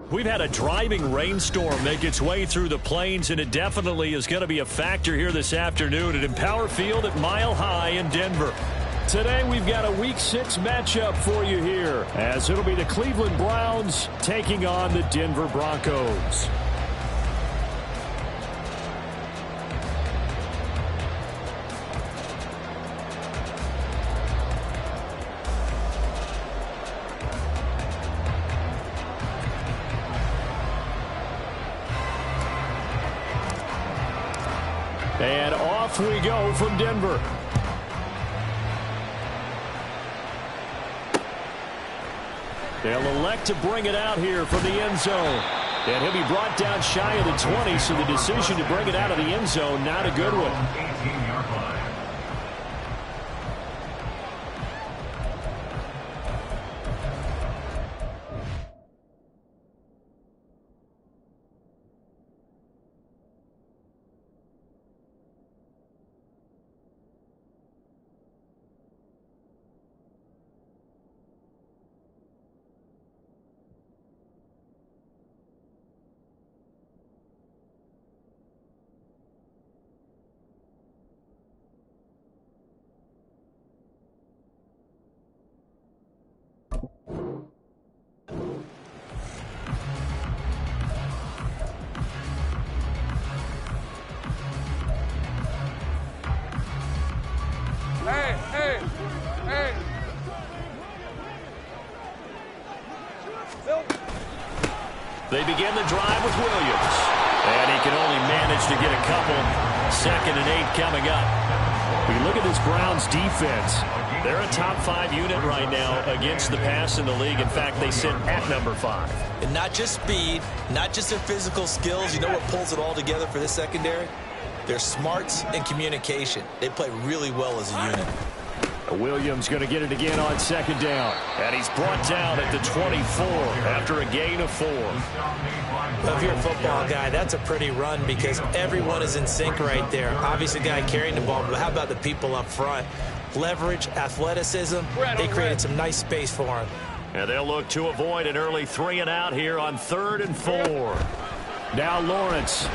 We've had a driving rainstorm make its way through the plains, and it definitely is going to be a factor here this afternoon at Empower Field at Mile High in Denver. Today we've got a Week 6 matchup for you here, as it'll be the Cleveland Browns taking on the Denver Broncos. And off we go from Denver. They'll elect to bring it out here from the end zone. And he'll be brought down shy of the 20, so the decision to bring it out of the end zone, not a good one. 18-yard line. They begin the drive with Williams. And he can only manage to get a couple. 2nd and 8 coming up. We look at this Browns defense. They're a top 5 unit right now against the pass in the league. In fact, they sit at number 5. And not just speed, not just their physical skills. You know what pulls it all together for this secondary? Their smarts and communication. They play really well as a unit. Williams going to get it again on 2nd down. And he's brought down at the 24 after a gain of 4. Well, if you're a football guy, that's a pretty run because everyone is in sync right there. Obviously, the guy carrying the ball, but how about the people up front? Leverage, athleticism, they created some nice space for him. And they'll look to avoid an early 3 and out here on 3rd and 4. Now Lawrence.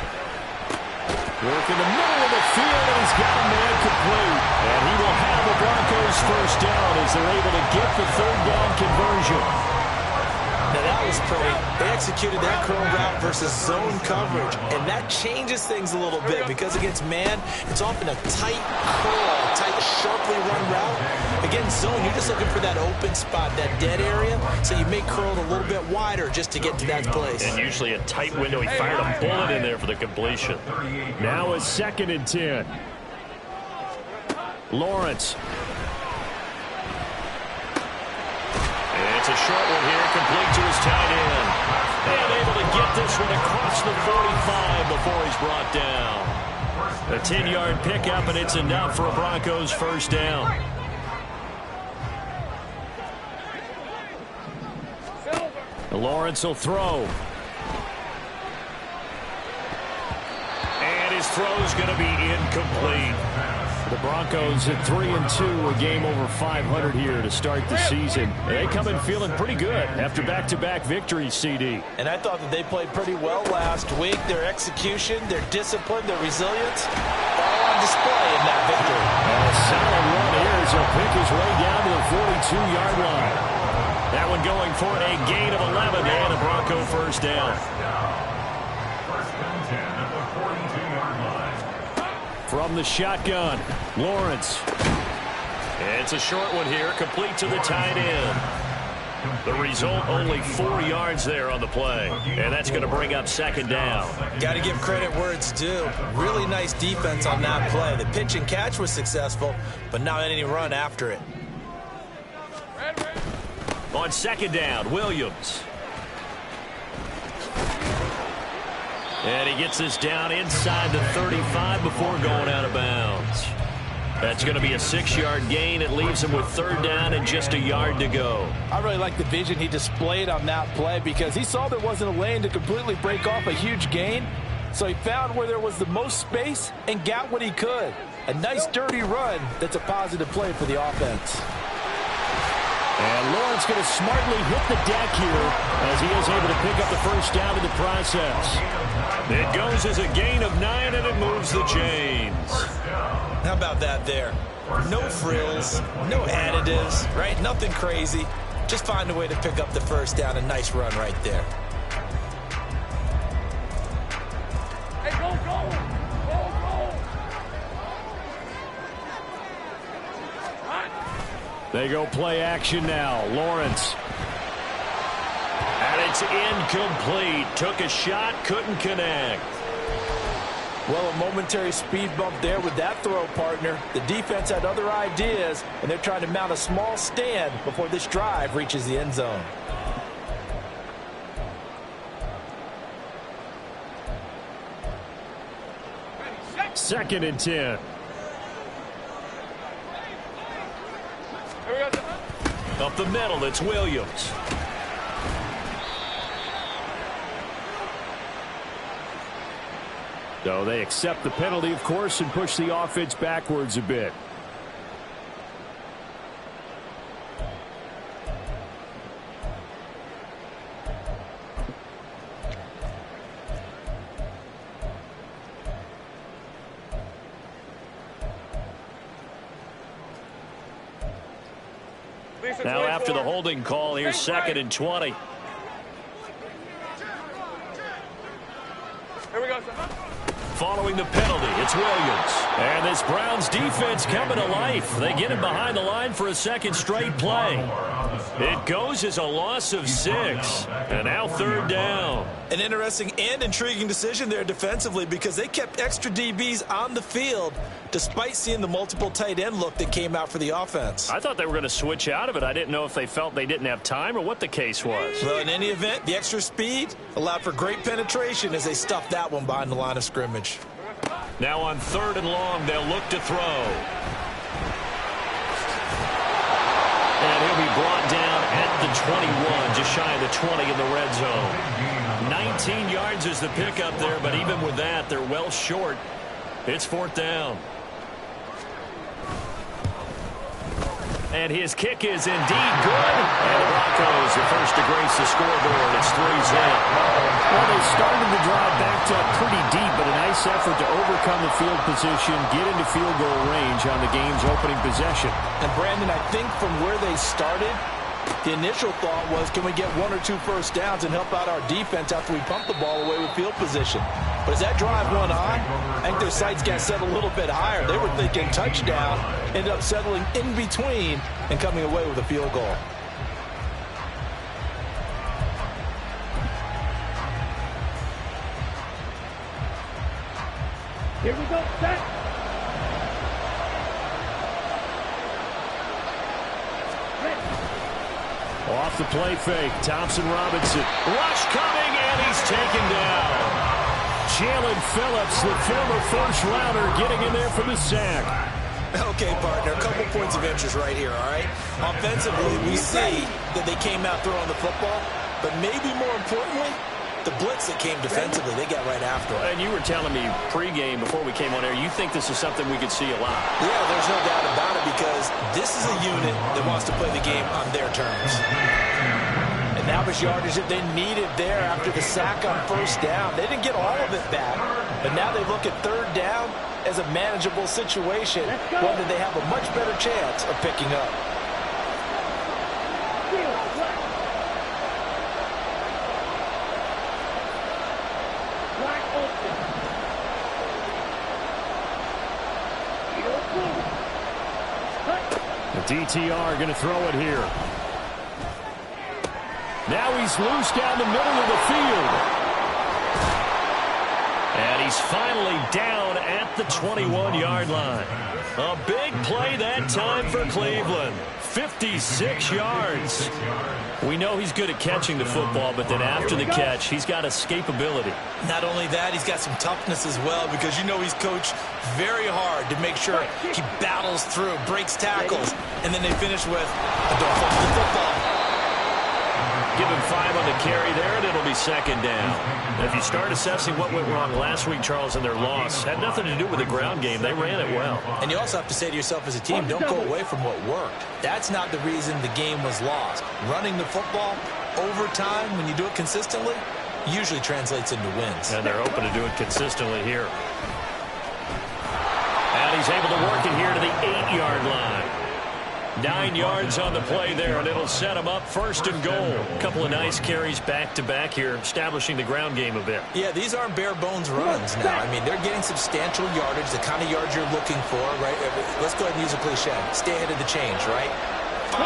Work in the middle of the field, and he's got a man complete. And he will have the Broncos first down as they're able to get the 3rd down conversion. Now that was pretty. They executed that curl route versus zone coverage, and that changes things a little bit because against man, it's often a tight curl, a tight, sharply run route. Against zone, you're just looking for that open spot, that dead area, so you may curl it a little bit wider just to get to that place. And usually a tight window. He fired a bullet in there for the completion. Now a 2nd and 10. Lawrence. It's a short one here, complete to his tight end. And able to get this one across the 45 before he's brought down. A 10-yard pickup, and it's enough for a Broncos first down. Lawrence will throw. And his throw's going to be incomplete. The Broncos at 3-2, a game over 500 here to start the season. They come in feeling pretty good after back-to-back victories, CD. And I thought that they played pretty well last week. Their execution, their discipline, their resilience, all on display in that victory. And a solid run here as he'll pick his way down to the 42-yard line. That one going for a gain of 11 and a Bronco first down. First and 10 at the 42-yard line. From the shotgun, Lawrence. And It's a short one here, complete to the tight end. The result, only 4 yards there on the play. And that's going to bring up second down. Got to give credit where it's due. Really nice defense on that play. The pitch and catch was successful, but not any run after it. On second down, Williams. And he gets this down inside the 35 before going out of bounds. That's going to be a 6-yard gain. It leaves him with third down and just a yard to go. I really like the vision he displayed on that play because he saw there wasn't a lane to completely break off a huge gain. So he found where there was the most space and got what he could. A nice dirty run that's a positive play for the offense. And Lawrence going to smartly hit the deck here as he is able to pick up the first down in the process. It goes as a gain of 9, and it moves the chains. How about that there? No frills, no additives, right? Nothing crazy. Just find a way to pick up the first down. A nice run right there. Hey, go! They go play action now. Lawrence. And it's incomplete. Took a shot, couldn't connect. Well, a momentary speed bump there with that throw, partner. The defense had other ideas, and they're trying to mount a small stand before this drive reaches the end zone. Second and 10. Up the middle, it's Williams. So they accept the penalty, of course, and push the offense backwards a bit. Now after the holding call, here's second and 20. Here we go, son. Following the penalty, it's Williams. And this Browns defense coming to life. They get him behind the line for a second straight play. It goes as a loss of 6. And now third down. An interesting and intriguing decision there defensively because they kept extra DBs on the field despite seeing the multiple tight end look that came out for the offense. I thought they were going to switch out of it. I didn't know if they felt they didn't have time or what the case was. Well, in any event, the extra speed allowed for great penetration as they stuffed that one behind the line of scrimmage. Now on third and long, they'll look to throw. And he'll be brought down at the 21, just shy of the 20 in the red zone. 19 yards is the pickup there, but even with that, they're well short. It's fourth down. And his kick is indeed good. And the Broncos are first to grace the scoreboard. It's 3-zip. Well, they started the drive backed up pretty deep, but a nice effort to overcome the field position, get into field goal range on the game's opening possession. And, Brandon, I think from where they started, the initial thought was, can we get 1 or 2 first downs and help out our defense after we pump the ball away with field position? But as that drive went on, I think their sights got set a little bit higher. They were thinking touchdown, ended up settling in between and coming away with a field goal. Here we go, set. Off the play fake, Thompson Robinson. Rush coming, and he's taken down. Jalen Phillips, the former first-rounder, getting in there for the sack. Okay, partner, a couple points of interest right here, all right? Offensively, we see that they came out throwing the football, but maybe more importantly, the blitz that came defensively, they got right after it. And you were telling me pregame before we came on air, you think this is something we could see a lot. Yeah, there's no doubt about it because this is a unit that wants to play the game on their terms. And that was yardage that they needed there after the sack on first down. They didn't get all of it back, but now they look at third down as a manageable situation, one that they have a much better chance of picking up. The DTR going to throw it here. Now he's loose down the middle of the field. And he's finally down at the 21-yard line. A big play that time for Cleveland. 56 yards. We know he's good at catching the football, but then after the catch, he's got escapability. Not only that, he's got some toughness as well, because you know he's coached very hard to make sure he battles through, breaks tackles, and then they finish with a don't fumble the football. Give him 5 on the carry there, and it'll be second down. If you start assessing what went wrong last week, Charles, in their loss, had nothing to do with the ground game. They ran it well. And you also have to say to yourself as a team, don't go away from what worked. That's not the reason the game was lost. Running the football over time, when you do it consistently, usually translates into wins. And they're open to do it consistently here. And he's able to work it here to the 8-yard line. 9 yards on the play there, and it'll set him up first and goal. A couple of nice carries back-to-back here, establishing the ground game a bit. Yeah, these aren't bare-bones runs now. I mean, they're getting substantial yardage, the kind of yards you're looking for, right? Let's go ahead and use a cliche. Stay ahead of the change, right? 5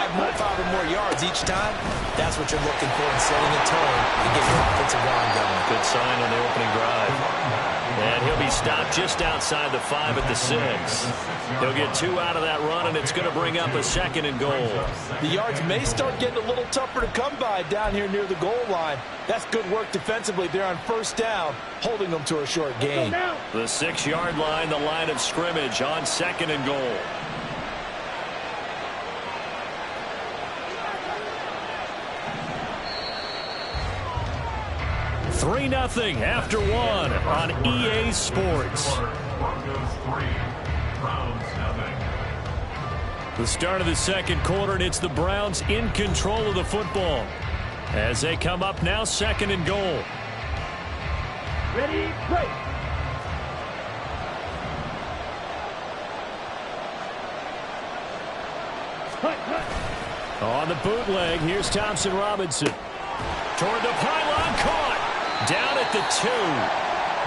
or more yards each time, that's what you're looking for in setting a tone to get your offensive line going. Good sign on the opening drive. And he'll be stopped just outside the 5 at the 6. He'll get 2 out of that run, and it's going to bring up a second and goal. The yards may start getting a little tougher to come by down here near the goal line. That's good work defensively there on first down, holding them to a short gain. The 6-yard line, the line of scrimmage on second and goal. Three 3-0 after 1 on EA Sports. The start of the second quarter, and it's the Browns in control of the football as they come up now second and goal. Ready, play. On the bootleg, here's Thompson Robinson. Toward the pylon, caught. Down at the 2.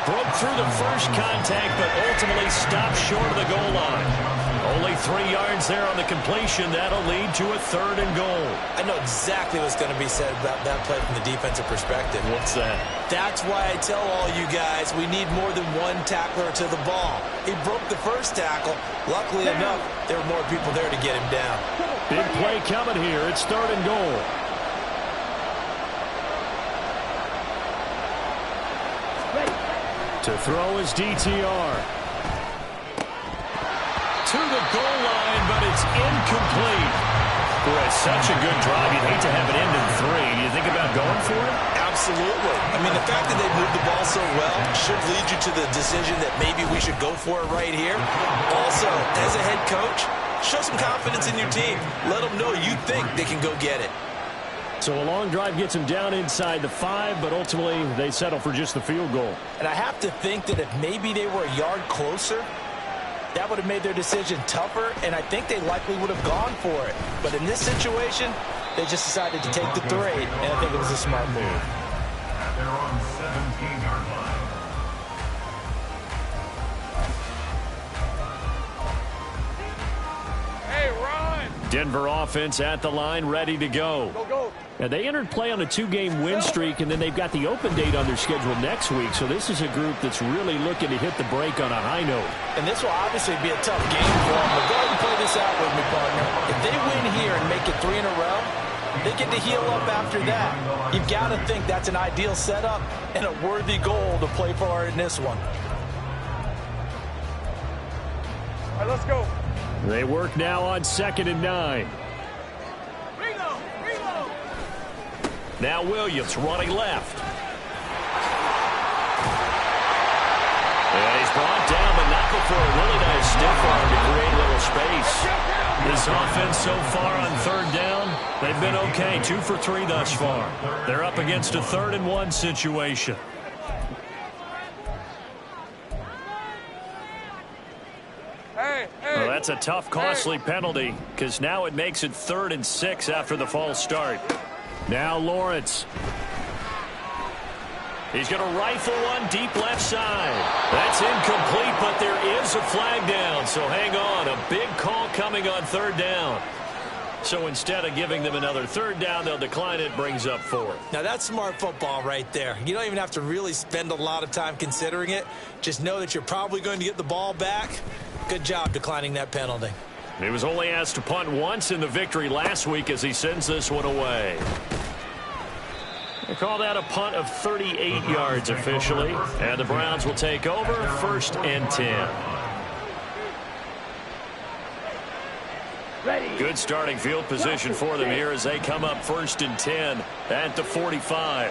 Broke through the first contact, but ultimately stopped short of the goal line. Only 3 yards there on the completion. That'll lead to a third and goal. I know exactly what's going to be said about that play from the defensive perspective. What's that? That's why I tell all you guys we need more than one tackler to the ball. He broke the first tackle. Luckily enough, there were more people there to get him down. Big play coming here. It's third and goal. To throw is DTR. To the goal line, but it's incomplete. Boy, such a good drive. You'd hate to have it end in 3. Do you think about going for it? Absolutely. I mean, the fact that they moved the ball so well should lead you to the decision that maybe we should go for it right here. Also, as a head coach, show some confidence in your team. Let them know you think they can go get it. So a long drive gets them down inside the 5, but ultimately they settle for just the field goal. And I have to think that if maybe they were a yard closer, that would have made their decision tougher, and I think they likely would have gone for it. But in this situation, they just decided to take the 3, and I think it was a smart move. They're on 17-yard line. Hey, Ron. Denver offense at the line, ready to go. Go, go. Now, they entered play on a 2-game win streak, and then they've got the open date on their schedule next week. So this is a group that's really looking to hit the break on a high note. And this will obviously be a tough game for them. But go ahead and play this out with me, partner. If they win here and make it 3 in a row, they get to heal up after that. You've got to think that's an ideal setup and a worthy goal to play for in this one. All right, let's go. They work now on 2nd and 9. Reload, reload. Now Williams running left. And he's brought down, but not before a really nice stiff arm to create a little space. This offense so far on 3rd down, they've been okay. 2 for 3 thus far. They're up against a 3rd and 1 situation. Well, that's a tough, costly penalty, because now it makes it 3rd and 6 after the false start. Now Lawrence. He's going to rifle one deep left side. That's incomplete, but there is a flag down, so hang on. A big call coming on 3rd down. So instead of giving them another third down, they'll decline it, brings up 4th. Now, that's smart football right there. You don't even have to really spend a lot of time considering it. Just know that you're probably going to get the ball back. Good job declining that penalty. He was only asked to punt once in the victory last week as he sends this one away. They call that a punt of 38 yards officially. And the Browns will take over 1st and 10. Good starting field position for them here as they come up 1st and 10 at the 45.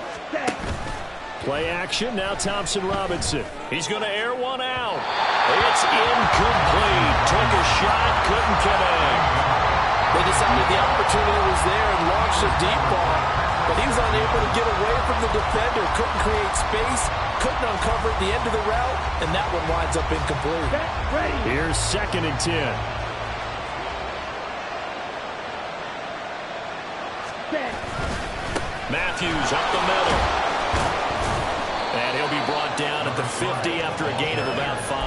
Play action, now Thompson Robinson. He's going to air one out. It's incomplete. Took a shot, couldn't connect. They decided the opportunity was there and launched a deep ball, but he was unable to get away from the defender. Couldn't create space, couldn't uncover at the end of the route, and that one winds up incomplete. Here's 2nd and 10. Matthews up the middle. And he'll be brought down at the 50 after a gain of about 5.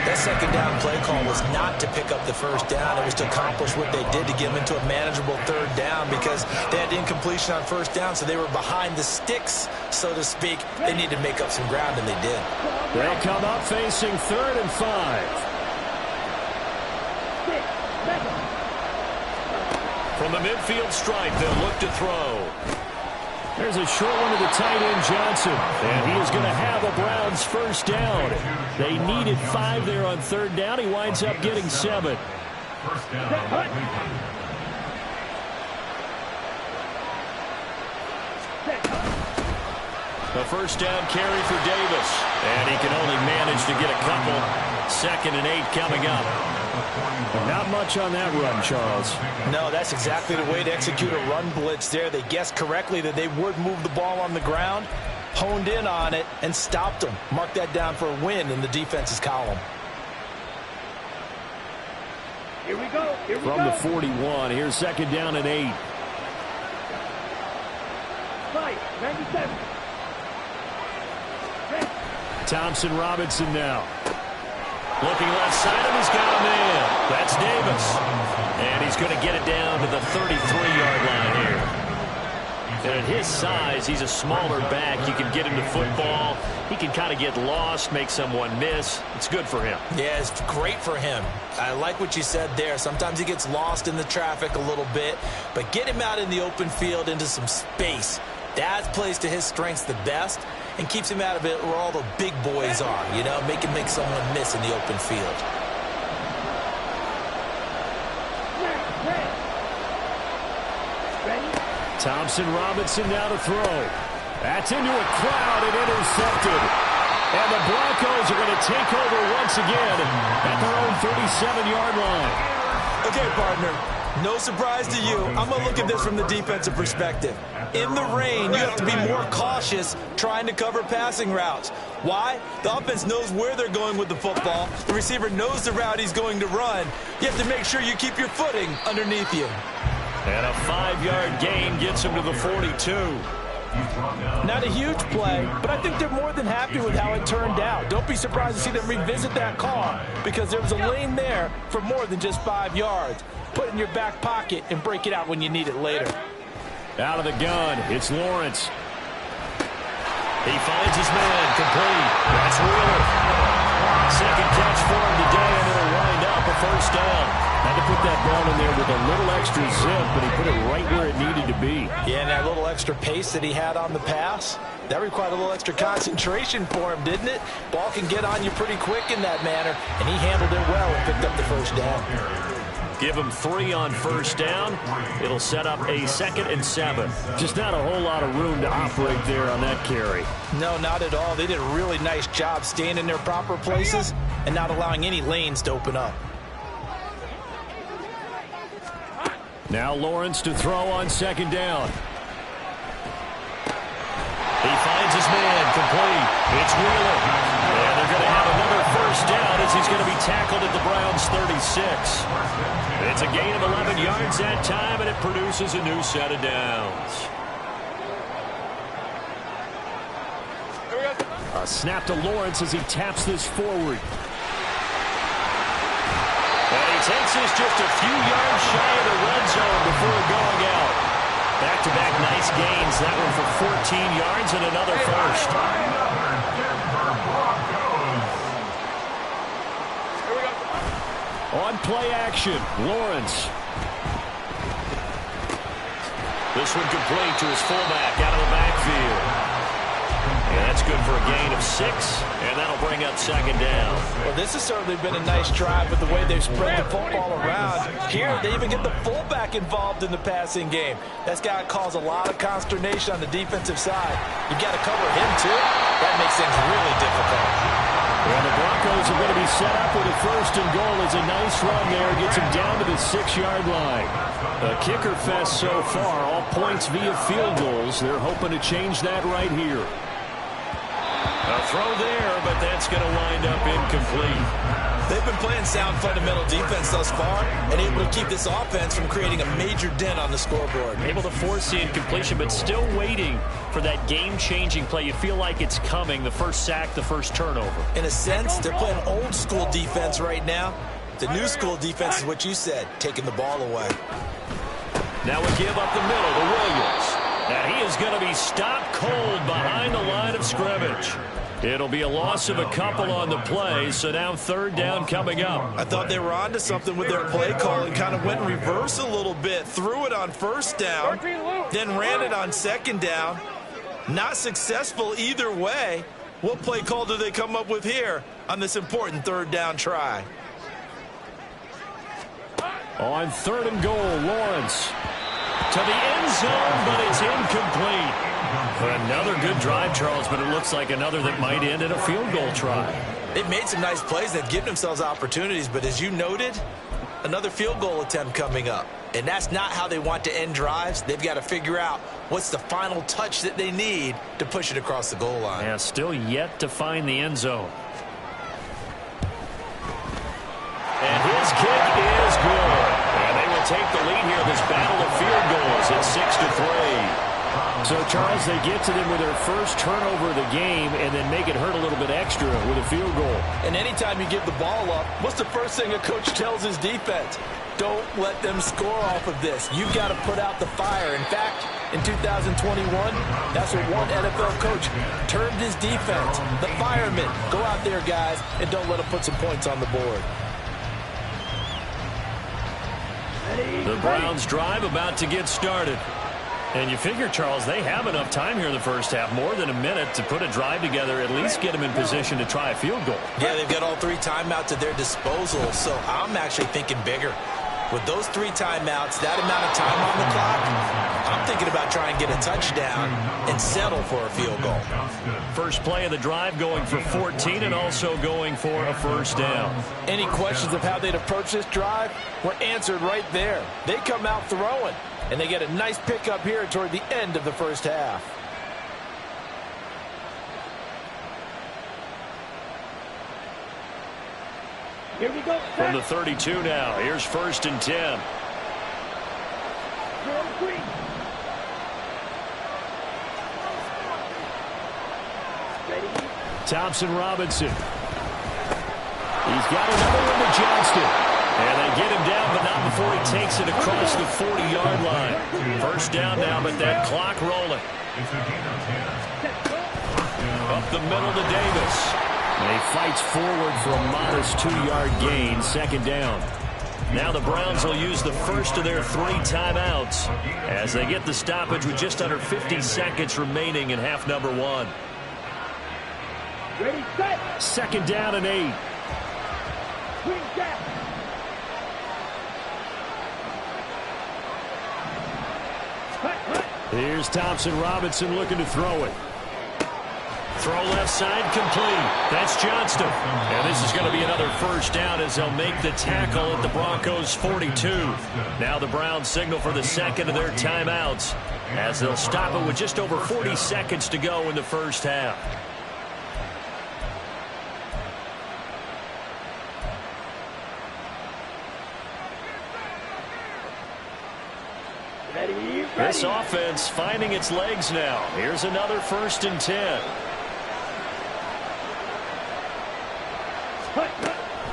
That second down play call was not to pick up the first down. It was to accomplish what they did to get them into a manageable third down because they had incompletion on first down, so they were behind the sticks, so to speak. They needed to make up some ground, and they did. They'll come up facing 3rd and 5. From the midfield stripe, they'll look to throw. There's a short one to the tight end, Johnson. And he is going to have a Browns first down. They needed 5 there on 3rd down. He winds up getting 7. First down. A first down carry for Davis. And he can only manage to get a couple. 2nd and 8 coming up. Not much on that run, Charles. No, that's exactly the way to execute a run blitz there. They guessed correctly that they would move the ball on the ground, honed in on it, and stopped them. Mark that down for a win in the defense's column. Here we go. From the 41, here's 2nd down and 8. 97. Thompson Robinson now. Looking left side of, he's got a man. That's Davis. And he's going to get it down to the 33-yard line here. And at his size, he's a smaller back. You can get him to football. He can kind of get lost, make someone miss. It's good for him. Yeah, it's great for him. I like what you said there. Sometimes he gets lost in the traffic a little bit. But get him out in the open field into some space. That plays to his strengths the best and keeps him out of it where all the big boys are, you know, make him make someone miss in the open field. Thompson Robinson now to throw. That's into a crowd and intercepted. And the Broncos are going to take over once again at their own 37-yard line. Okay, partner. No surprise to you. I'm going to look at this from the defensive perspective. In the rain, you have to be more cautious trying to cover passing routes. Why? The offense knows where they're going with the football. The receiver knows the route he's going to run. You have to make sure you keep your footing underneath you. And a 5-yard gain gets him to the 42. Not a huge play, but I think they're more than happy with how it turned out. Don't be surprised to see them revisit that call because there was a lane there for more than just 5 yards. Put it in your back pocket and break it out when you need it later. Out of the gun, it's Lawrence. He finds his man, complete. That's Wheeler. Second catch for him today, and it'll wind up a first down. Had to put that ball in there with a little extra zip, but he put it right where it needed to be. Yeah, and that little extra pace that he had on the pass, that required a little extra concentration for him, didn't it? Ball can get on you pretty quick in that manner, and he handled it well and picked up the first down. Give him 3 on first down. It'll set up a 2nd and 7. Just not a whole lot of room to operate there on that carry. No, not at all. They did a really nice job staying in their proper places and not allowing any lanes to open up. Now Lawrence to throw on 2nd down. He finds his man, complete. It's Wheeler. And they're going to have another first down as he's going to be tackled at the Browns' 36. It's a gain of 11 yards that time, and it produces a new set of downs. A snap to Lawrence as he taps this forward. And he takes this just a few yards shy of the red runs that one for 14 yards and another first. On play action, Lawrence. This one complete to his fullback out of the backfield. And that's good for a gain of 6, and that'll bring up second down. Well, this has certainly been a nice drive with the way they've spread the football around. Here, they even get the fullback involved in the passing game. That's got to cause a lot of consternation on the defensive side. You got to cover him, too. That makes things really difficult. Well, the Broncos are going to be set up with a first and goal. As a nice run there, gets him down to the 6-yard line. A kicker fest so far, all points via field goals. They're hoping to change that right here. A throw there, but that's going to wind up incomplete. They've been playing sound fundamental defense thus far and able to keep this offense from creating a major dent on the scoreboard. Able to force the incompletion, but still waiting for that game-changing play. You feel like it's coming, the first sack, the first turnover. In a sense, they're playing old-school defense right now. The new-school defense is what you said, taking the ball away. Now we give up the middle to Williams. And he is going to be stopped cold behind the line of scrimmage. It'll be a loss of a couple on the play, so now third down coming up. I thought they were onto something with their play call and kind of went in reverse a little bit. Threw it on first down, then ran it on second down. Not successful either way. What play call do they come up with here on this important third down try? On third and goal, Lawrence to the end zone, but it's incomplete. Another good drive, Charles, but it looks like another that might end in a field goal try. They've made some nice plays. They've given themselves opportunities, but as you noted, another field goal attempt coming up. And that's not how they want to end drives. They've got to figure out what's the final touch that they need to push it across the goal line. Yeah, still yet to find the end zone. And his kick is good. And they will take the lead here in this battle of field goals at 6-3. So, Charles, they get to them with their first turnover of the game and then make it hurt a little bit extra with a field goal. And anytime you give the ball up, what's the first thing a coach tells his defense? Don't let them score off of this. You've got to put out the fire. In fact, in 2021, that's what one NFL coach termed his defense. The firemen. Go out there, guys, and don't let them put some points on the board. The Browns drive about to get started. And you figure, Charles, they have enough time here in the first half, more than a minute, to put a drive together, at least get them in position to try a field goal. Yeah, they've got all 3 timeouts at their disposal, so I'm actually thinking bigger. With those 3 timeouts, that amount of time on the clock, I'm thinking about trying to get a touchdown and settle for a field goal. First play of the drive going for 14 and also going for a first down. Any questions of how they'd approach this drive were answered right there. They come out throwing. And they get a nice pickup here toward the end of the first half. Here we go. From the 32 now, here's first and 10. Thompson Robinson. He's got another one to Johnston. And they get him down, but not before he takes it across the 40-yard line. First down now, but that clock rolling. Up the middle to Davis. And he fights forward for a modest 2-yard gain, second down. Now the Browns will use the first of their 3 timeouts as they get the stoppage with just under 50 seconds remaining in half number 1. Ready, set. Second down and 8. Swing down. Here's Thompson Robinson looking to throw it. Throw left side complete. That's Johnston. And this is going to be another first down as they'll make the tackle at the Broncos 42. Now the Browns signal for the second of their timeouts as they'll stop it with just over 40 seconds to go in the first half. This offense finding its legs now. Here's another first and 10.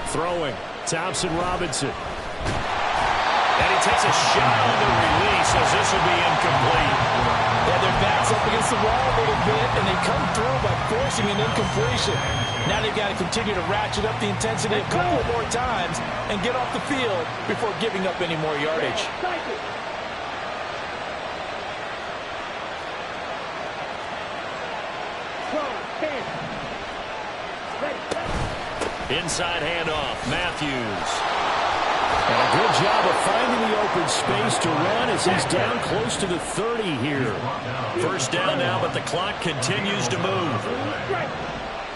Throwing. Thompson Robinson. And he takes a shot on the release as this will be incomplete. Yeah, their back's up against the wall a little bit, and they come through by forcing an incompletion. Now they've got to continue to ratchet up the intensity a couple more times and get off the field before giving up any more yardage. Inside handoff, Matthews. And a good job of finding the open space to run as he's down close to the 30 here. First down now, but the clock continues to move.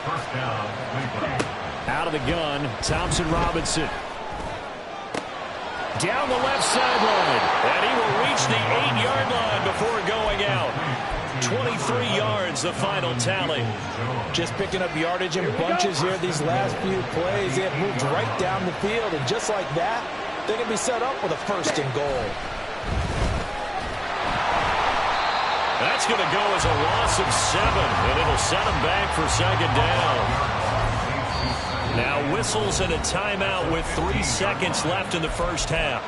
First down, Cleveland. Out of the gun, Thompson Robinson. Down the left sideline. And he will reach the 8-yard line before going out. 23 yards, the final tally. Just picking up yardage in bunches here these last few plays. They have moved right down the field, and just like that, they're going to be set up with a first and goal. That's going to go as a loss of 7, and it'll set them back for second down. Now whistles and a timeout with 3 seconds left in the first half.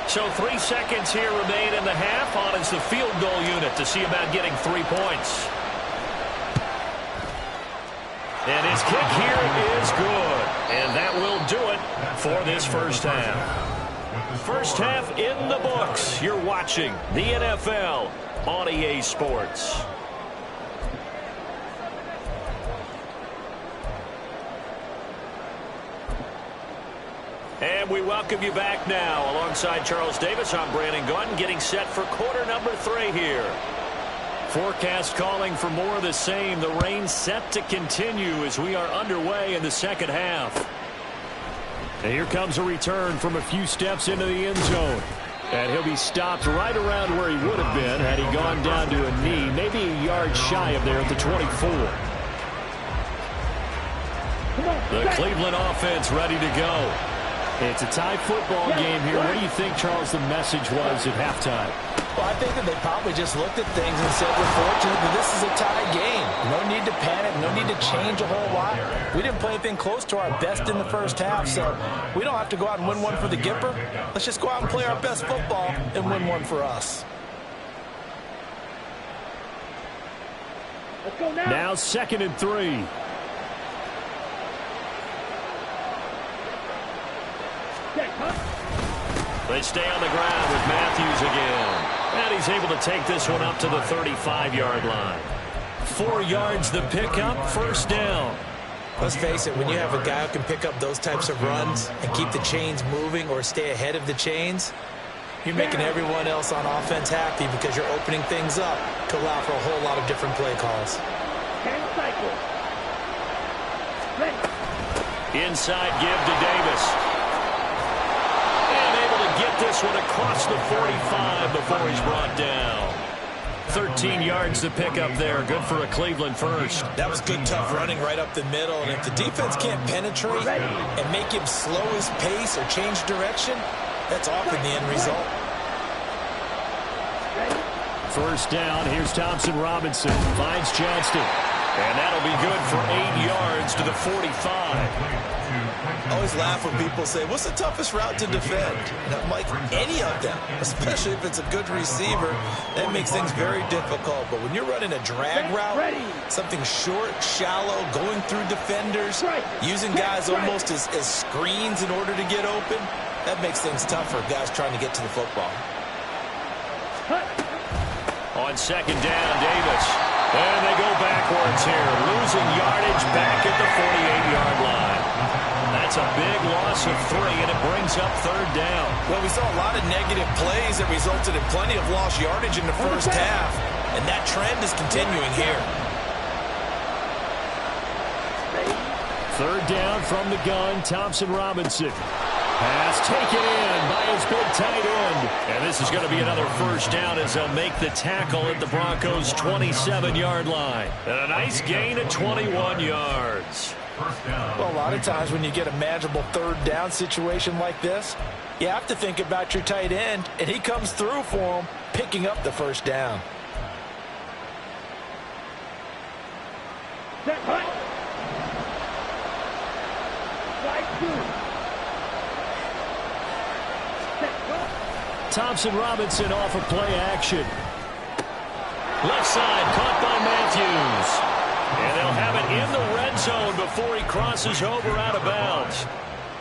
So 3 seconds here remain in the half. On is the field goal unit to see about getting 3 points. And his kick here is good. And that will do it for this first half. First half in the books. You're watching the NFL on EA Sports. And we welcome you back now. Alongside Charles Davis, I'm Brandon Gaudin, getting set for quarter number 3 here. Forecast calling for more of the same. The rain set to continue as we are underway in the second half. And here comes a return from a few steps into the end zone. And he'll be stopped right around where he would have been had he gone down to a knee, maybe a yard shy of there at the 24. The Cleveland offense ready to go. It's a tie football game here. What do you think, Charles, the message was at halftime? Well, I think that they probably just looked at things and said, we're fortunate that this is a tie game. No need to panic. No need to change a whole lot. We didn't play anything close to our best in the first half, so we don't have to go out and win one for the Gipper. Let's just go out and play our best football and win one for us. Let's go now. Now 2nd and 3. They stay on the ground with Matthews again. And he's able to take this one up to the 35-yard line. 4 yards the pickup, first down. Let's face it, when you have a guy who can pick up those types of runs and keep the chains moving or stay ahead of the chains, you're making everyone else on offense happy because you're opening things up to allow for a whole lot of different play calls. Inside give to Davis. Get this one across the 45 before he's brought down. 13 yards to pick up there. Good for a Cleveland first. That was good, tough running right up the middle. And if the defense can't penetrate and make him slow his pace or change direction, that's often the end result. First down. Here's Thompson Robinson. Finds Johnston. And that'll be good for 8 yards to the 45. I always laugh when people say, what's the toughest route to defend? And I'm like, any of them, especially if it's a good receiver, that makes things very difficult. But when you're running a drag route, something short, shallow, going through defenders, using guys almost as screens in order to get open, that makes things tough for guys trying to get to the football. On second down, Davis. And they go backwards here, losing yardage back at the 48-yard line. That's a big loss of 3, and it brings up third down. Well, we saw a lot of negative plays that resulted in plenty of lost yardage in the first half, and that trend is continuing here. Third down from the gun, Thompson Robinson. Pass taken in by his big tight end. And this is going to be another first down as they'll make the tackle at the Broncos' 27-yard line. And a nice gain of 21 yards. Well, a lot of times when you get a manageable third down situation like this, you have to think about your tight end, and he comes through for him, picking up the first down. Thompson Robinson off of play action. Left side, caught by Matthews. And they'll have it in the red zone before he crosses over out of bounds.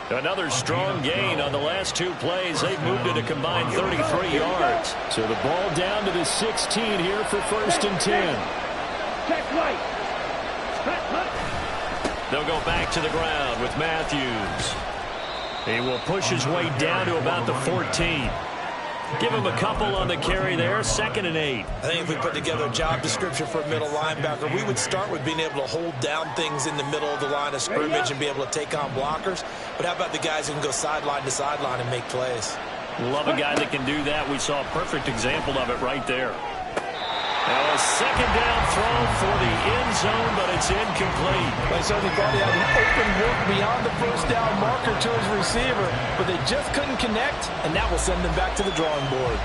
Another strong gain on the last 2 plays. They've moved it a combined 33 yards. So the ball down to the 16 here for 1st and 10. Check right. They'll go back to the ground with Matthews. He will push his way down to about the 14. Give him a couple on the carry there. 2nd and 8. I think if we put together a job description for a middle linebacker, we would start with being able to hold down things in the middle of the line of scrimmage and be able to take on blockers. But how about the guys who can go sideline to sideline and make plays? Love a guy that can do that. We saw a perfect example of it right there. Now a 2nd down throw for the end zone, but it's incomplete. They certainly thought he had an open look beyond the 1st down marker to his receiver, but they just couldn't connect, and that will send them back to the drawing board.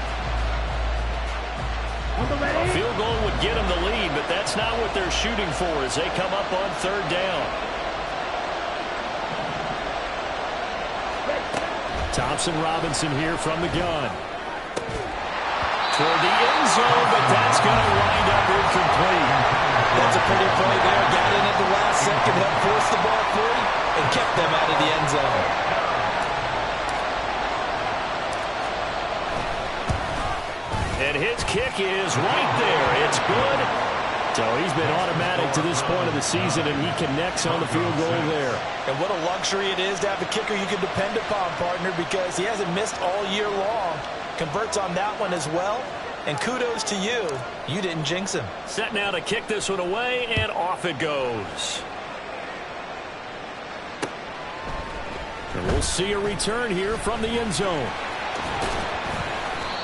A field goal would get them the lead, but that's not what they're shooting for as they come up on 3rd down. Thompson Robinson here from the gun. Toward the end zone, but that's going to wind up incomplete. That's a pretty play there. Got in at the last second, helped force the ball free, and kept them out of the end zone. And his kick is right there. It's good. So he's been automatic to this point of the season, and he connects on the field goal there. And what a luxury it is to have a kicker you can depend upon, partner, because he hasn't missed all year long. Converts on that one as well. And kudos to you. You didn't jinx him. Set now to kick this one away, and off it goes. And we'll see a return here from the end zone.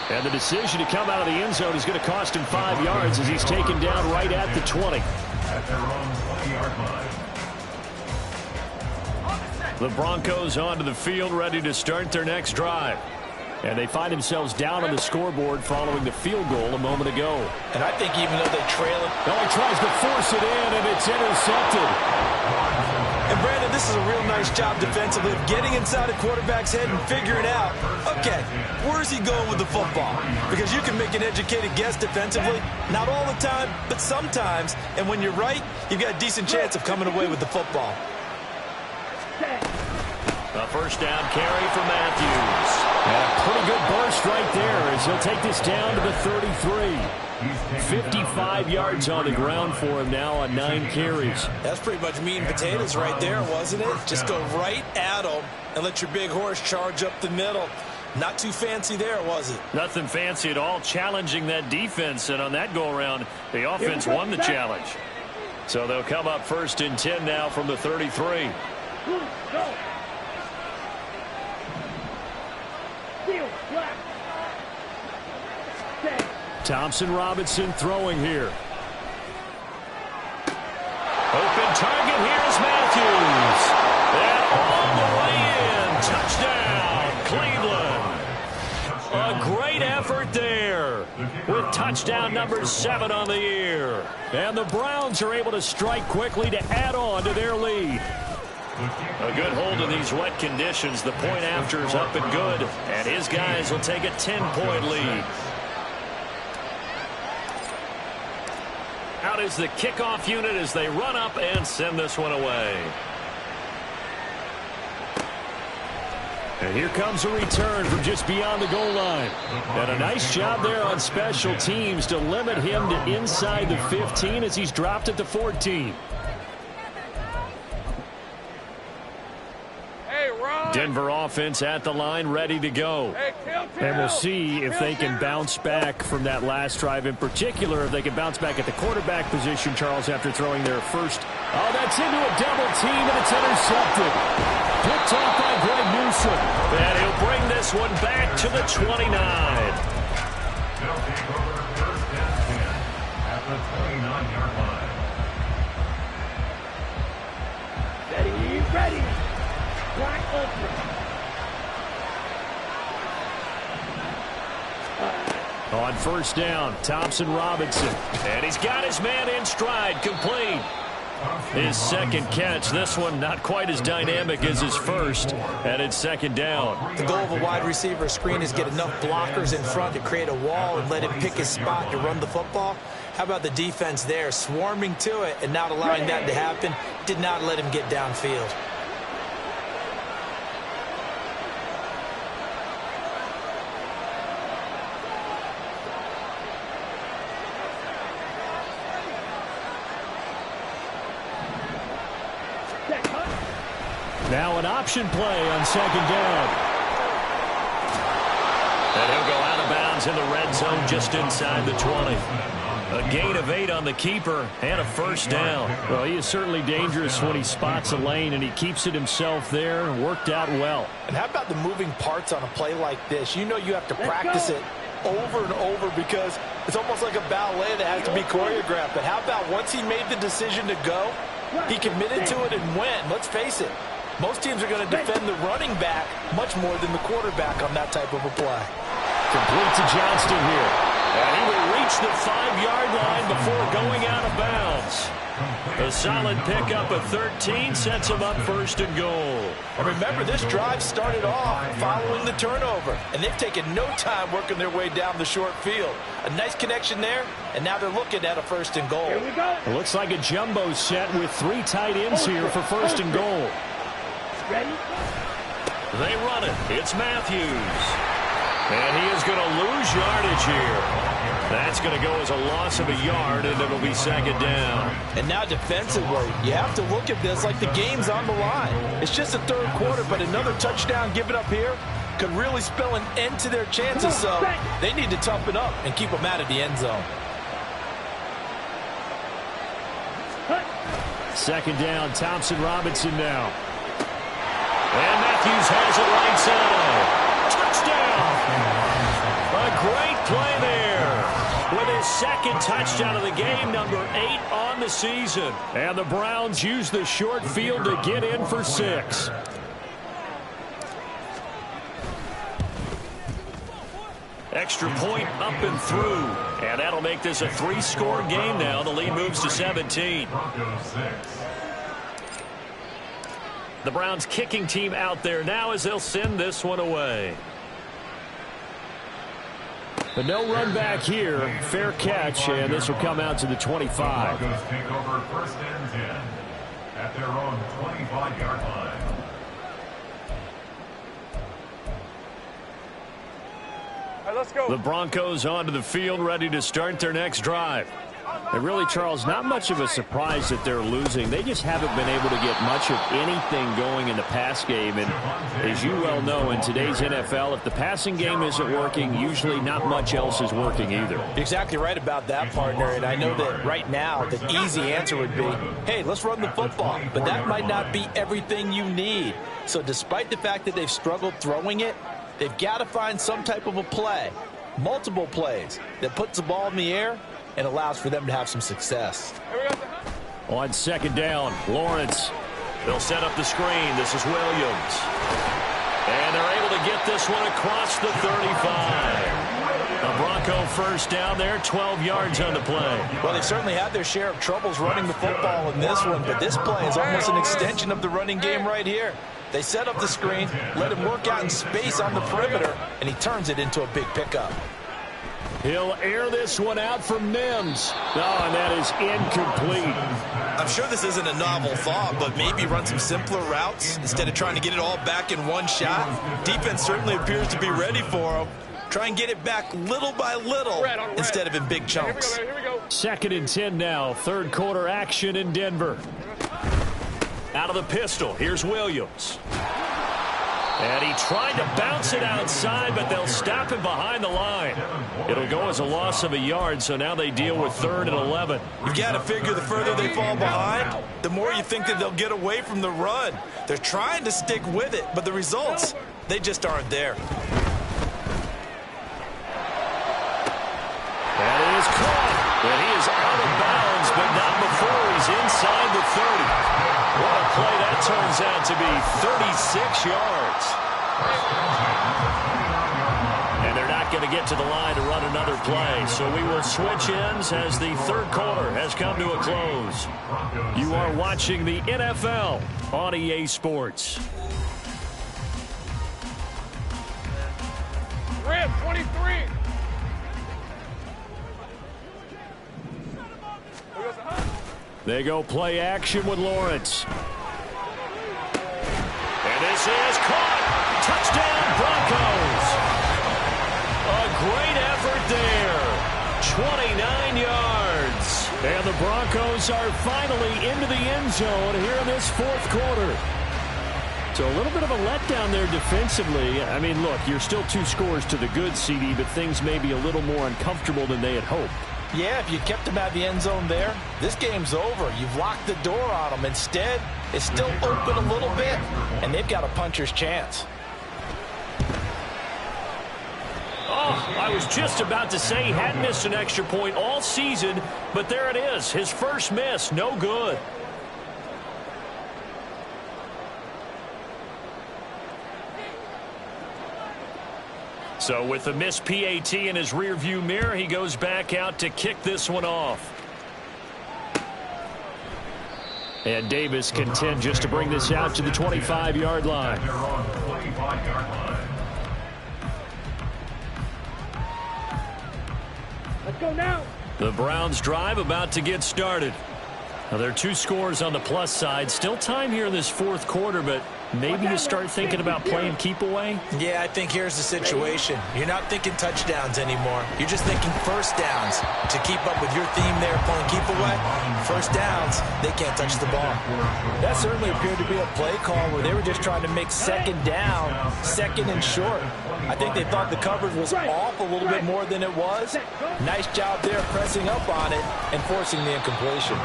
And the decision to come out of the end zone is going to cost him 5 yards as he's taken down right at the 20. At their own 20-yard line. The Broncos onto the field, ready to start their next drive. And they find themselves down on the scoreboard following the field goal a moment ago. And I think even though they trail it... Now he tries to force it in, and it's intercepted. And Brandon, this is a real nice job defensively of getting inside a quarterback's head and figuring out, okay, where is he going with the football? Because you can make an educated guess defensively, not all the time, but sometimes. And when you're right, you've got a decent chance of coming away with the football. A 1st down carry for Matthews. And a pretty good burst right there as he'll take this down to the 33. 55 yards on the ground for him now on 9 carries. That's pretty much meat and potatoes right there, wasn't it? Just go right at him and let your big horse charge up the middle. Not too fancy there, was it? Nothing fancy at all, challenging that defense. And on that go-around, the offense won the challenge. So they'll come up 1st and 10 now from the 33. Go. Thompson Robinson throwing here. Open target, here's Matthews. And all the way in. Touchdown, Cleveland. A great effort there with touchdown number 7 on the year. And the Browns are able to strike quickly to add on to their lead. A good hold in these wet conditions. The point after is up and good. And his guys will take a 10-point lead. Out is the kickoff unit as they run up and send this one away. And here comes a return from just beyond the goal line. And a nice job there on special teams to limit him to inside the 15 as he's dropped at the 14. Denver offense at the line, ready to go. And we'll see if they can bounce back from that last drive. In particular, if they can bounce back at the quarterback position, Charles, after throwing their first. Oh, that's into a double team, and it's intercepted. Picked off by Greg Newsome. And he'll bring this one back to the 29. They'll take over 1st and 10 at the 29-yard line. Ready. Wide open. On 1st down, Thompson Robinson. And he's got his man in stride, complete. His second catch. This one not quite as dynamic as his first, and it's second down. The goal of a wide receiver screen is get enough blockers in front to create a wall and let him pick his spot to run the football. How about the defense there, swarming to it and not allowing that to happen? Did not let him get downfield. Now an option play on second down. And he'll go out of bounds in the red zone just inside the 20. A gain of 8 on the keeper and a first down. Well, he is certainly dangerous when he spots a lane, and he keeps it himself there and worked out well. And how about the moving parts on a play like this? You know you have to practice it over and over because it's almost like a ballet that has to be choreographed. But how about once he made the decision to go, he committed to it and went. Let's face it. Most teams are going to defend the running back much more than the quarterback on that type of a play. Complete to Johnston here. And he will reach the 5-yard line before going out of bounds. A solid pickup of 13 sets him up first and goal. And remember, this drive started off following the turnover. And they've taken no time working their way down the short field. A nice connection there, and now they're looking at a first and goal. It looks like a jumbo set with 3 tight ends here for first and goal. Ready? They run it. It's Matthews. And he is going to lose yardage here. That's going to go as a loss of a yard, and it'll be second down. And now defensively, you have to look at this like the game's on the line. It's just the third quarter, but another touchdown given up here could really spell an end to their chances, so they need to toughen up and keep them out of the end zone. Second down, Thompson Robinson now. And Matthews has it right side. Touchdown! A great play there. With his second touchdown of the game, number 8 on the season. And the Browns use the short field to get in for 6. Extra point up and through. And that'll make this a 3-score game now. The lead moves to 17. The Browns kicking team out there now as they'll send this one away. But no run back here. Fair catch, and this will come out to the 25. Broncos take over first and 10 at their own 25-yard line. All right, let's go. The Broncos onto the field, ready to start their next drive. And really, Charles, not much of a surprise that they're losing. They just haven't been able to get much of anything going in the pass game. And as you well know, in today's NFL, if the passing game isn't working, usually not much else is working either. You're exactly right about that, partner. And I know that right now the easy answer would be, hey, let's run the football. But that might not be everything you need. So despite the fact that they've struggled throwing it, they've got to find some type of a play, multiple plays, that puts the ball in the air and allows for them to have some success. On second down, Lawrence. They'll set up the screen. This is Williams. And they're able to get this one across the 35. A Bronco first down there, 12 yards on the play. Well, they've certainly had their share of troubles running the football in this one, but this play is almost an extension of the running game right here. They set up the screen, let him work out in space on the perimeter, and he turns it into a big pickup. He'll air this one out for Mims. Oh, and that is incomplete. I'm sure this isn't a novel thought, but maybe run some simpler routes instead of trying to get it all back in one shot. Defense certainly appears to be ready for him. Try and get it back little by little instead of in big chunks. Second and 10 now. Third quarter action in Denver. Out of the pistol, here's Williams. And he tried to bounce it outside, but they'll stop him behind the line. It'll go as a loss of a yard, so now they deal with 3rd and 11. You got to figure the further they fall behind, the more you think that they'll get away from the run. They're trying to stick with it, but the results, they just aren't there. And it is caught. And he is out of bounds, but not before he's inside the 30. What a play that turns out to be, 36 yards. And they're not going to get to the line to run another play. So we will switch ends as the third quarter has come to a close. You are watching the NFL on EA Sports. Rim, 23. They go play action with Lawrence. And this is caught. Touchdown, Broncos. A great effort there. 29 yards. And the Broncos are finally into the end zone here in this fourth quarter. So a little bit of a letdown there defensively. I mean, look, you're still 2 scores to the good, CD, but things may be a little more uncomfortable than they had hoped. Yeah, if you kept them out of the end zone there, this game's over. You've locked the door on them. Instead, it's still open a little bit, and they've got a puncher's chance. Oh, I was just about to say he hadn't missed an extra point all season, but there it is. His first miss, no good. So with the missed PAT in his rearview mirror, he goes back out to kick this one off. And Davis content just to bring this out to the 25-yard line. Let's go now. The Browns drive about to get started. Now, there are 2 scores on the plus side. Still time here in this fourth quarter, but maybe you start thinking about playing keep away? Yeah, I think here's the situation. You're not thinking touchdowns anymore. You're just thinking first downs. To keep up with your theme there, playing keep away, first downs, they can't touch the ball. That certainly appeared to be a play call where they were just trying to make second down, second and short. I think they thought the coverage was off a little bit more than it was. Nice job there pressing up on it and forcing the incompletion.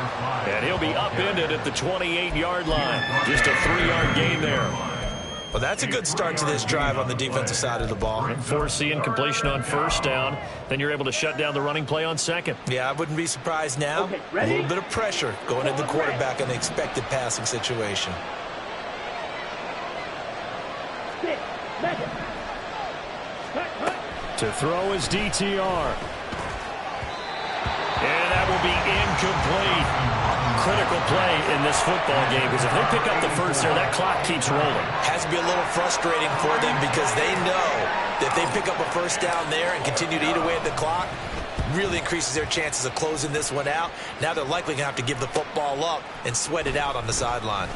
And he'll be upended at the 28-yard line. Just a 3-yard gain there. Well, that's a good start to this drive on the defensive side of the ball. Force the incompletion on first down. Then you're able to shut down the running play on second. Yeah, I wouldn't be surprised now. A little bit of pressure going at the quarterback in the expected passing situation. To throw is DTR. And that will be incomplete. Critical play in this football game, because if they pick up the first there, that clock keeps rolling. Has to be a little frustrating for them because they know that if they pick up a first down there and continue to eat away at the clock, really increases their chances of closing this one out. Now they're likely going to have to give the football up and sweat it out on the sideline.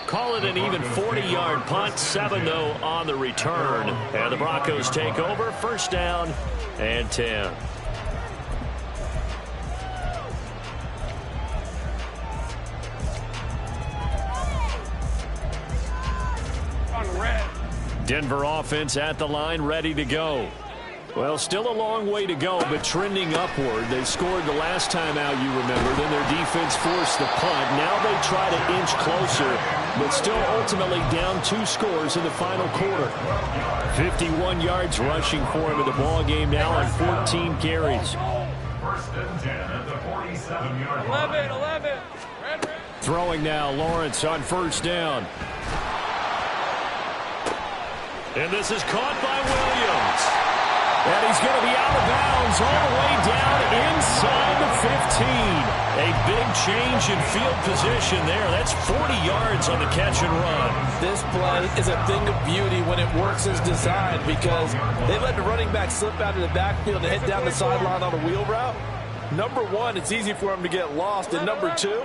Call it an even 40-yard punt, 7 though on the return. And the Broncos take over, first down and 10. Denver offense at the line, ready to go. Well, still a long way to go, but trending upward. They scored the last time out, you remember. Then their defense forced the punt. Now they try to inch closer, but still ultimately down 2 scores in the final quarter. 51 yards rushing for him in the ball game now on 14 carries. First and 10 at the 47-yard line. 11. Throwing now, Lawrence on first down. And this is caught by Williams. And he's going to be out of bounds all the way down inside the 15. A big change in field position there. That's 40 yards on the catch and run. This play is a thing of beauty when it works as designed because they let the running back slip out of the backfield and head down the sideline on a wheel route. Number 1, it's easy for him to get lost. And number 2,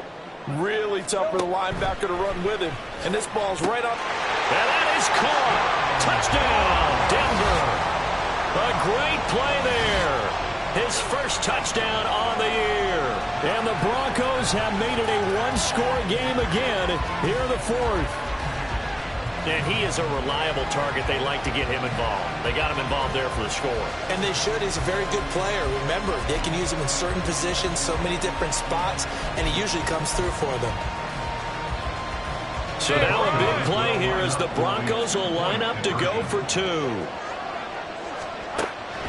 really tough for the linebacker to run with him. And this ball's right up. And that is caught. Touchdown, Denver. A great play there. His first touchdown on the year. And the Broncos have made it a 1-score game again here in the fourth. And he is a reliable target. They like to get him involved. They got him involved there for the score. And they should. He's a very good player. Remember, they can use him in certain positions, so many different spots, and he usually comes through for them. So now a big play here as the Broncos will line up to go for 2.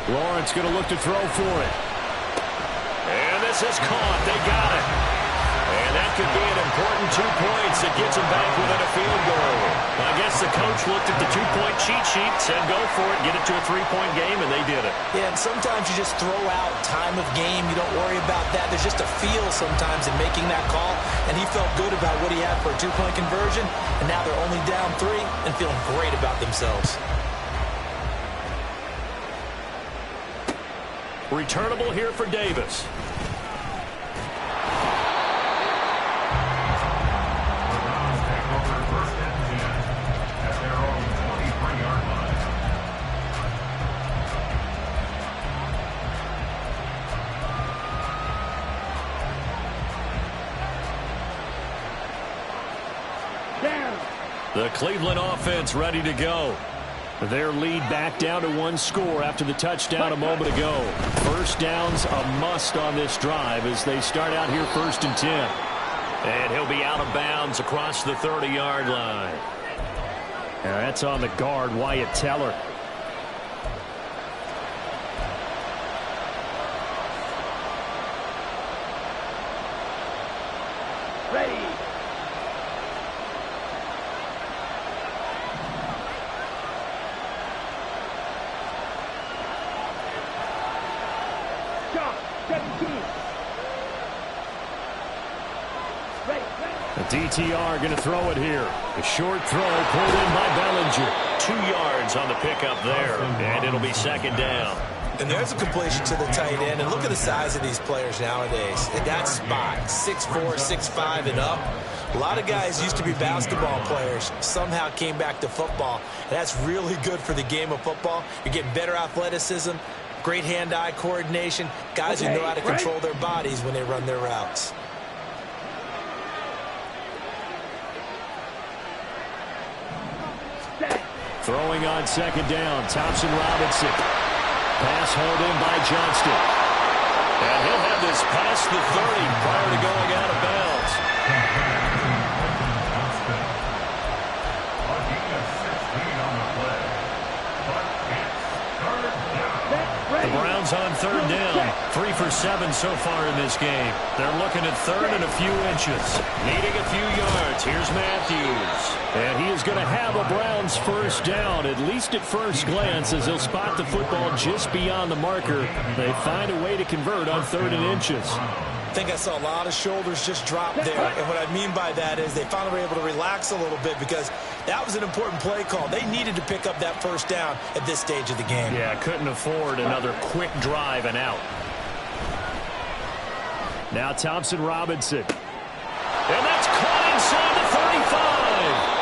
Lawrence going to look to throw for it. And this is caught. They got it. And And that could be an important 2 points that gets him back within a field goal. I guess the coach looked at the 2-point cheat sheet, said go for it, get it to a 3-point game, and they did it. Yeah, and sometimes you just throw out time of game. You don't worry about that. There's just a feel sometimes in making that call, and he felt good about what he had for a 2-point conversion, and now they're only down 3 and feeling great about themselves. Returnable here for Davis. The Cleveland offense ready to go. Their lead back down to 1 score after the touchdown a moment ago. First down's a must on this drive as they start out here 1st and 10. And he'll be out of bounds across the 30-yard line. And that's on the guard, Wyatt Teller. Ready. The DTR going to throw it here. A short throw pulled in by Bellinger. 2 yards on the pickup there, and it'll be 2nd down. And there's a completion to the tight end. And look at the size of these players nowadays. In that spot, 6'4", 6'5", and up. A lot of guys used to be basketball players, somehow came back to football. And that's really good for the game of football. You're getting better athleticism, great hand-eye coordination, guys who know how to control their bodies when they run their routes. Throwing on 2nd down, Thompson Robinson. Pass hauled in by Johnston. And he'll have this past the 30 prior to going out of bounds. The Browns on 3rd down. 3 for 7 so far in this game. They're looking at 3rd and a few inches. Needing a few yards. Here's Matthews. And he is going to have a Browns 1st down, at least at first glance, as he'll spot the football just beyond the marker. They find a way to convert on 3rd and inches. I think I saw a lot of shoulders just drop there. And what I mean by that is they finally were able to relax a little bit because that was an important play call. They needed to pick up that 1st down at this stage of the game. Yeah, couldn't afford another quick drive and out. Now Thompson Robinson. And that's caught inside the 35.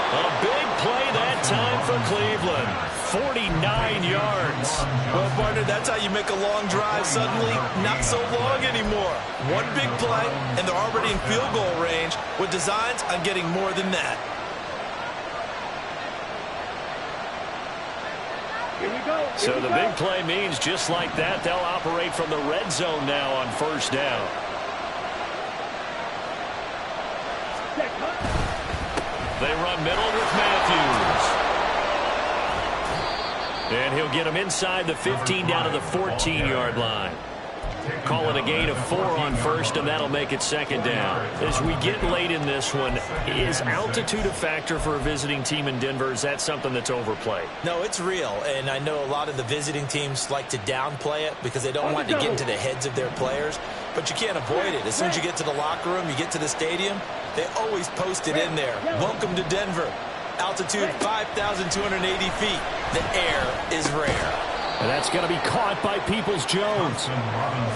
A big play that time for Cleveland. 49 yards. Well, partner, that's how you make a long drive suddenly not so long anymore. One big play, and they're already in field goal range with designs on getting more than that. Here we go. So the big play means just like that, they'll operate from the red zone now on 1st down. They run middle with Matthews. And he'll get him inside the 15 down to the 14-yard line. Call it a gain of 4 on 1st, and that'll make it 2nd down. As we get late in this one, is altitude a factor for a visiting team in Denver? Is that something that's overplayed? No, it's real, and I know a lot of the visiting teams like to downplay it because they don't want to get into the heads of their players, but you can't avoid it. As soon as you get to the locker room, you get to the stadium, they always post it in there. Welcome to Denver. Altitude 5,280 feet. The air is rare. And that's going to be caught by Peoples-Jones.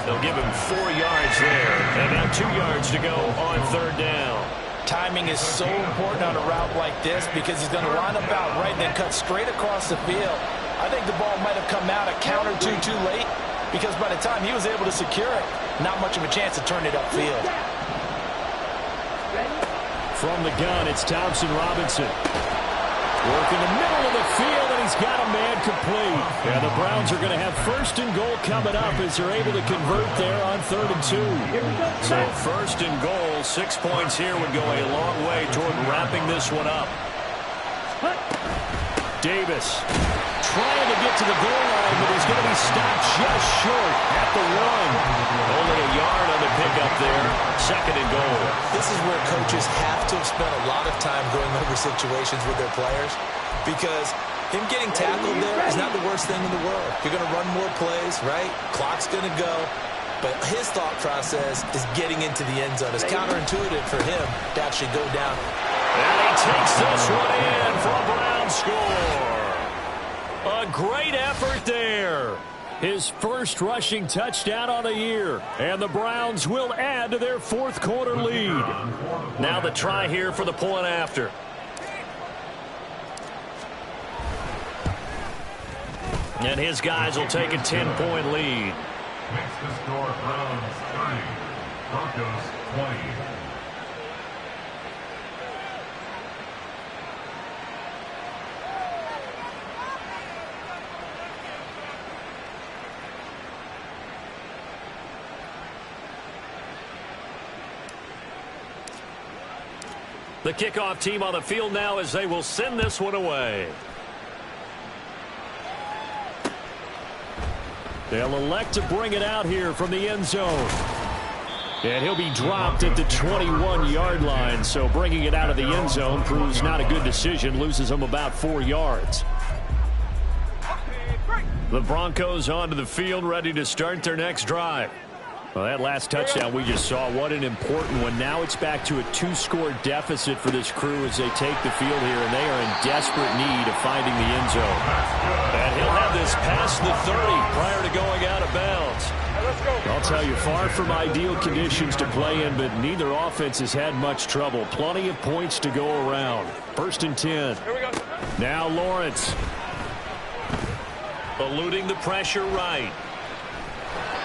They'll give him 4 yards there. And now 2 yards to go on 3rd down. Timing is so important on a route like this because he's going to line up out right and then cut straight across the field. I think the ball might have come out a count or two too late because by the time he was able to secure it, not much of a chance to turn it upfield. From the gun, it's Thompson Robinson. Work in the middle of the field, and he's got a man complete. Yeah, the Browns are going to have 1st and goal coming up as they're able to convert there on 3rd and 2. So 1st and goal, 6 points here would go a long way toward wrapping this one up. Davis trying to get to the goal line, but he's going to be stopped just short at the 1. Only a yard on the pickup there. 2nd and goal. This is where coaches have to have spent a lot of time going over situations with their players, because him getting tackled there is not the worst thing in the world. You're going to run more plays, right? Clock's going to go. But his thought process is getting into the end zone. It's counterintuitive for him to actually go down. And he takes this one in for a Browns score. A great effort there. His first rushing touchdown on the year. And the Browns will add to their 4th quarter lead. Now the try here for the point after. And his guys will take a 10-point lead. Makes the score Browns 30, Broncos 20. The kickoff team on the field now as they will send this one away. They'll elect to bring it out here from the end zone. And he'll be dropped at the 21-yard line, so bringing it out of the end zone proves not a good decision, loses him about 4 yards. The Broncos onto the field, ready to start their next drive. Well, that last touchdown we just saw, what an important one. Now it's back to a 2-score deficit for this crew as they take the field here, and they are in desperate need of finding the end zone. And he'll have this past the 30 prior to going out of bounds. I'll tell you, far from ideal conditions to play in, but neither offense has had much trouble. Plenty of points to go around. 1st and 10. Now Lawrence. Eluding the pressure right.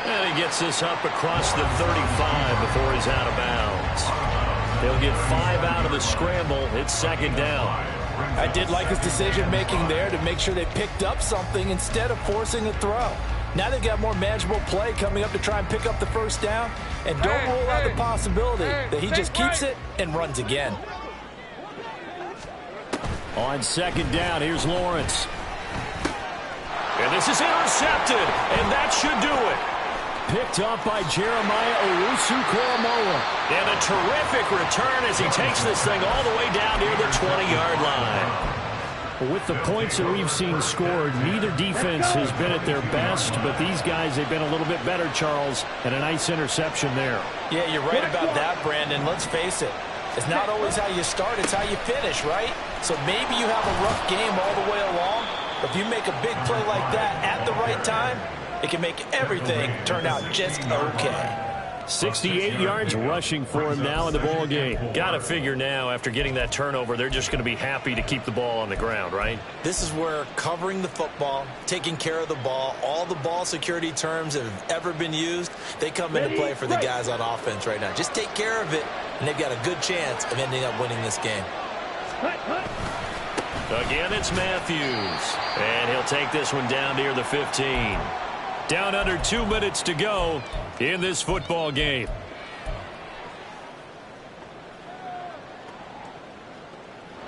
And he gets this up across the 35 before he's out of bounds. They'll get 5 out of the scramble. It's 2nd down. I did like his decision-making there to make sure they picked up something instead of forcing a throw. Now they've got more manageable play coming up to try and pick up the 1st down. And don't rule out the possibility that he just keeps it and runs again. On 2nd down, here's Lawrence. And this is intercepted, and that should do it. Picked up by Jeremiah Owusu-Koramoah. And a terrific return as he takes this thing all the way down near the 20-yard line. With the points that we've seen scored, neither defense has been at their best, but these guys, they've been a little bit better, Charles, and a nice interception there. Yeah, you're right about that, Brandon. Let's face it. It's not always how you start, it's how you finish, right? So maybe you have a rough game all the way along, but if you make a big play like that at the right time, it can make everything turn out just okay. 68 yards rushing for him now in the ball game. Got to figure now, after getting that turnover, they're just going to be happy to keep the ball on the ground, right? This is where covering the football, taking care of the ball, all the ball security terms that have ever been used, they come into play for the guys on offense right now. Just take care of it, and they've got a good chance of ending up winning this game. Again, it's Matthews. And he'll take this one down near the 15. Down under 2 minutes to go in this football game.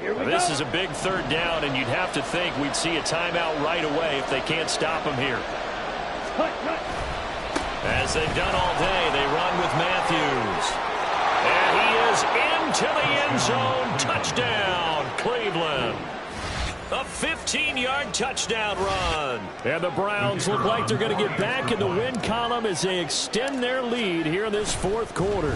This is a big 3rd down, and you'd have to think we'd see a timeout right away if they can't stop him here. As they've done all day, they run with Matthews. And he is into the end zone. Touchdown, Cleveland. A 15-yard touchdown run. And the Browns look like they're going to get back in the win column as they extend their lead here in this 4th quarter.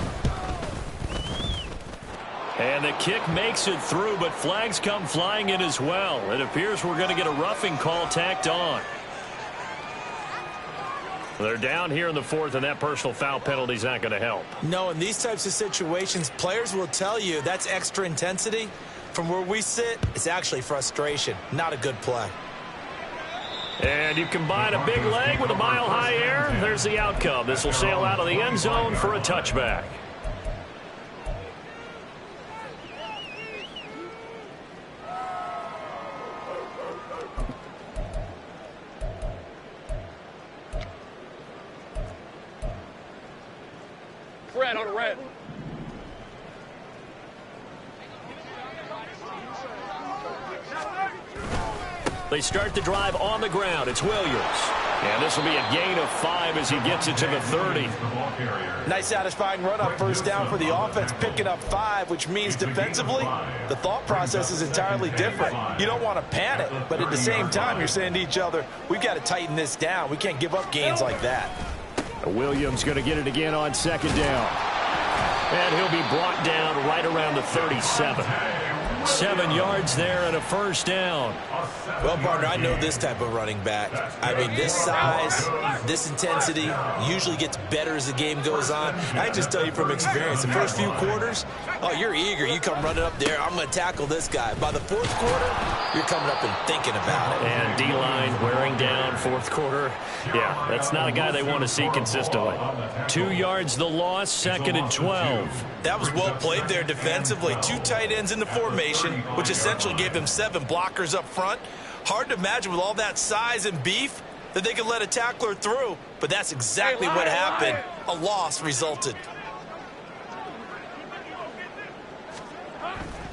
And the kick makes it through, but flags come flying in as well. It appears we're going to get a roughing call tacked on. They're down here in the 4th, and that personal foul penalty is not going to help. No, in these types of situations, players will tell you that's extra intensity. From where we sit, it's actually frustration. Not a good play. And you combine a big leg with a mile-high air, there's the outcome. This will sail out of the end zone for a touchback. Red on red. They start the drive on the ground. It's Williams. And this will be a gain of 5 as he gets it to the 30. Nice satisfying run on first down for the offense, picking up 5, which means defensively, the thought process is entirely different. You don't want to panic, but at the same time, you're saying to each other, we've got to tighten this down. We can't give up gains like that. Williams going to get it again on second down. And he'll be brought down right around the 37. 7 yards there and a first down. Well, partner, I know this type of running back. I mean, this size, this intensity usually gets better as the game goes on. I just tell you from experience, the first few quarters, oh, you're eager. You come running up there, I'm going to tackle this guy. By the fourth quarter, you're coming up and thinking about it. And D-line wearing down fourth quarter. Yeah, that's not a guy they want to see consistently. 2 yards the loss, 2nd and 12. That was well played there defensively. 2 tight ends in the formation, which essentially gave them 7 blockers up front. Hard to imagine with all that size and beef that they could let a tackler through, but that's exactly what happened. A loss resulted.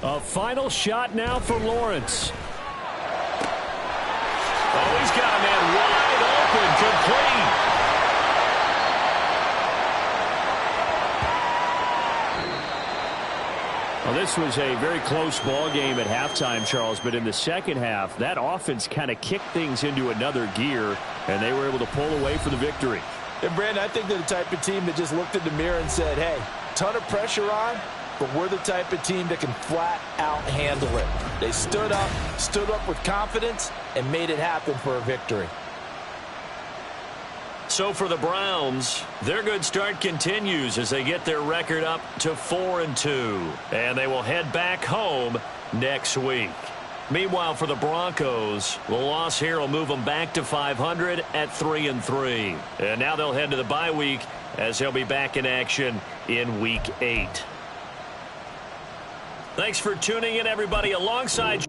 A final shot now for Lawrence. Oh, he's got a man wide open, complete. Well, this was a very close ball game at halftime, Charles, but in the second half, that offense kind of kicked things into another gear, and they were able to pull away for the victory. And, Brandon, I think they're the type of team that just looked in the mirror and said, hey, ton of pressure on, but we're the type of team that can flat out handle it. They stood up with confidence, and made it happen for a victory. So for the Browns, their good start continues as they get their record up to 4-2. And they will head back home next week. Meanwhile, for the Broncos, the loss here will move them back to 500 at 3-3. And now they'll head to the bye week as they'll be back in action in Week 8. Thanks for tuning in, everybody. Alongside